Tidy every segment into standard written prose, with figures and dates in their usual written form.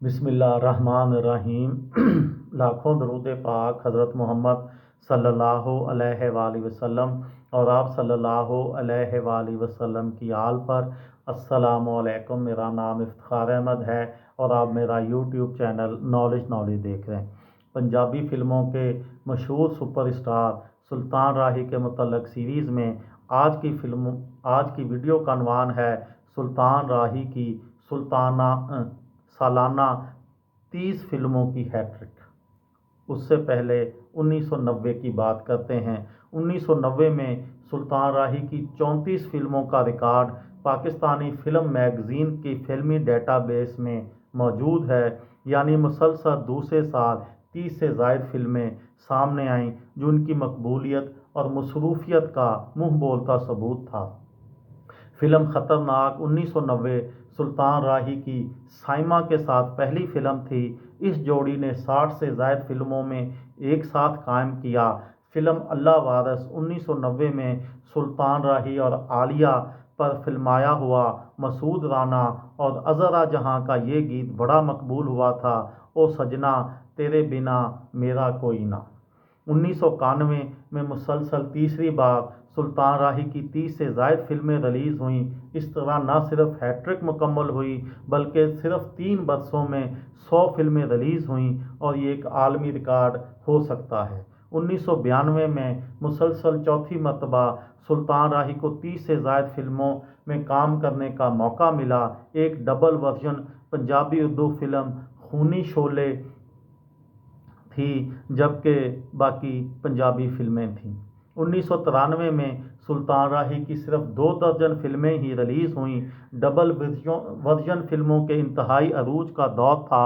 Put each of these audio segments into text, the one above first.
बिस्मिल्लाहिर्रहमानिर्रहीम। लाखों दरूद पाक हज़रत मोहम्मद सल्लल्लाहु अलैहि वसल्लम और आप सल्लल्लाहु अलैहि वसल्लम की आल पर। अस्सलामु अलैकुम। मेरा नाम इफ्तिखार अहमद है और आप मेरा यूट्यूब चैनल नॉलेज देख रहे हैं। पंजाबी फ़िल्मों के मशहूर सुपरस्टार सुल्तान राही के मुतल्लिक़ सीरीज़ में आज की वीडियो का अनवान है सुल्तान राही की सालाना 30 फिल्मों की हैट्रिक। उससे पहले 1990 की बात करते हैं। 1990 में सुल्तान राही की 34 फिल्मों का रिकॉर्ड पाकिस्तानी फ़िल्म मैगज़ीन की फिल्मी डेटाबेस में मौजूद है। यानी मुसलसल दूसरे साल 30 से ज़ायद फिल्में सामने आईं, जो उनकी मकबूलियत और मसरूफियत का मुँह बोलता सबूत था। फिल्म खतरनाक 1990 सुल्तान राही की साइमा के साथ पहली फिल्म थी। इस जोड़ी ने 60 से ज़ायद फिल्मों में एक साथ कायम किया। फिल्म अल्लाह वारिस 1990 में सुल्तान राही और आलिया पर फिल्माया हुआ मसूद राना और अज़रा जहां का ये गीत बड़ा मकबूल हुआ था, ओ सजना तेरे बिना मेरा कोई ना। 1991 में मुसलसल तीसरी बार सुल्तान राही की 30 से ज़ायद फिल्में रिलीज़ हुईं। इस तरह न सिर्फ हैट्रिक मुकम्मल हुई, बल्कि सिर्फ 3 बरसों में 100 फिल्में रिलीज़ हुईं और ये एक आलमी रिकॉर्ड हो सकता है। 1992 में मुसलसल चौथी मरतबा सुल्तान राही को 30 से ज़ायद फिल्मों में काम करने का मौका मिला। एक double version Punjabi Urdu film खूनी शोले थी, जबकि बाकी पंजाबी फिल्में थीं। 1993 में सुल्तान राही की सिर्फ 2 दर्जन फिल्में ही रिलीज़ हुईं। डबल वर्जन फिल्मों के इंतहाई अरूज का दौर था।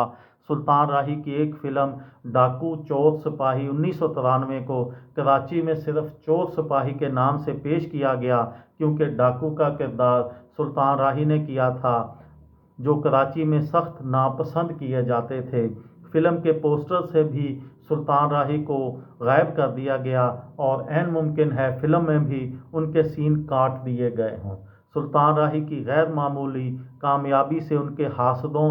सुल्तान राही की एक फिल्म डाकू चोर सिपाही 1993 को कराची में सिर्फ चोर सिपाही के नाम से पेश किया गया, क्योंकि डाकू का किरदार सुल्तान राही ने किया था, जो कराची में सख्त नापसंद किए जाते थे। फिल्म के पोस्टर से भी सुल्तान राही को गायब कर दिया गया और ऐन मुमकिन है फिल्म में भी उनके सीन काट दिए गए हों। सुल्तान राही की गैर मामूली कामयाबी से उनके हासदों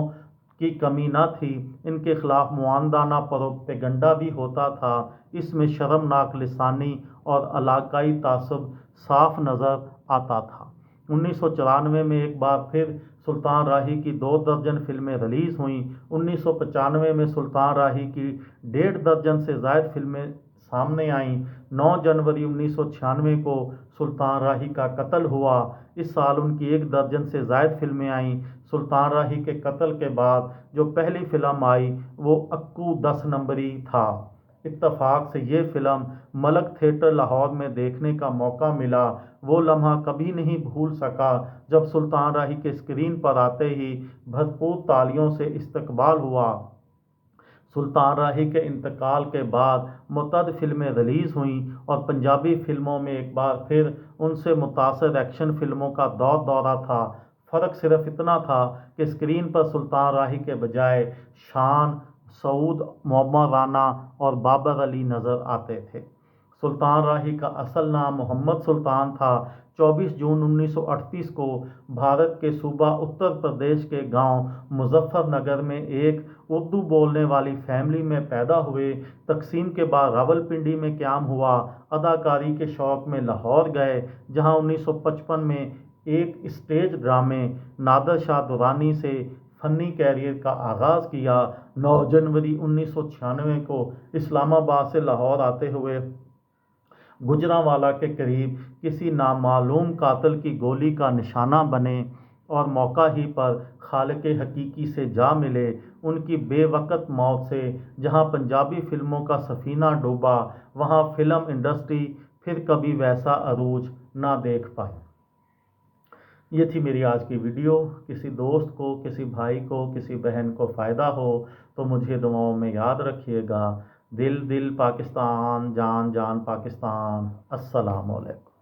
की कमी न थी। इनके खिलाफ मुआंदाना प्रोपेगंडा भी होता था। इसमें शर्मनाक लिसानी और इलाकाई तासुब साफ नज़र आता था। 1994 में एक बार फिर सुल्तान राही की 2 दर्जन फिल्में रिलीज़ हुईं। 1995 में सुल्तान राही की 1.5 दर्जन से ज़ायद फिल्में सामने आईं। 9 जनवरी 1996 को सुल्तान राही का कत्ल हुआ। इस साल उनकी 1 दर्जन से ज़ायद फिल्में आईं। सुल्तान राही के कत्ल के बाद जो पहली फिल्म आई वो अक्कू 10 नंबरी था। इत्तफाक से ये फिल्म मलक थिएटर लाहौर में देखने का मौका मिला। वो लम्हा कभी नहीं भूल सका जब सुल्तान राही के स्क्रीन पर आते ही भरपूर तालियों से इस्तकबाल हुआ। सुल्तान राही के इंतकाल के बाद मुतअद्दिद फिल्में रिलीज़ हुईं और पंजाबी फिल्मों में एक बार फिर उनसे मुतासर एक्शन फिल्मों का दौरा था। फ़र्क सिर्फ इतना था कि स्क्रीन पर सुल्तान राही के बजाय शान, सऊद, मोहम्मद राना और बाबर अली नज़र आते थे। सुल्तान राही का असल नाम मोहम्मद सुल्तान था। 24 जून 1938 को भारत के सूबा उत्तर प्रदेश के गांव मुजफ्फरनगर में एक उर्दू बोलने वाली फैमिली में पैदा हुए। तकसीम के बाद रावलपिंडी में क़याम हुआ। अदाकारी के शौक़ में लाहौर गए, जहां 1955 में एक स्टेज ड्रामे नादर शाह दुरानी से फ़नी कैरियर का आगाज़ किया। 9 जनवरी 1996 को इस्लामाबाद से लाहौर आते हुए गुजरांवाला के करीब किसी नामालूम कातिल की गोली का निशाना बने और मौका ही पर खालिक हकीकी से जा मिले। उनकी बेवक़्त मौत से जहां पंजाबी फिल्मों का सफ़ीना डूबा, वहां फिल्म इंडस्ट्री फिर कभी वैसा अरूज ना देख पाई। ये थी मेरी आज की वीडियो। किसी दोस्त को, किसी भाई को, किसी बहन को फ़ायदा हो तो मुझे दुआओं में याद रखिएगा। दिल दिल पाकिस्तान, जान जान पाकिस्तान। अस्सलामु अलैकुम।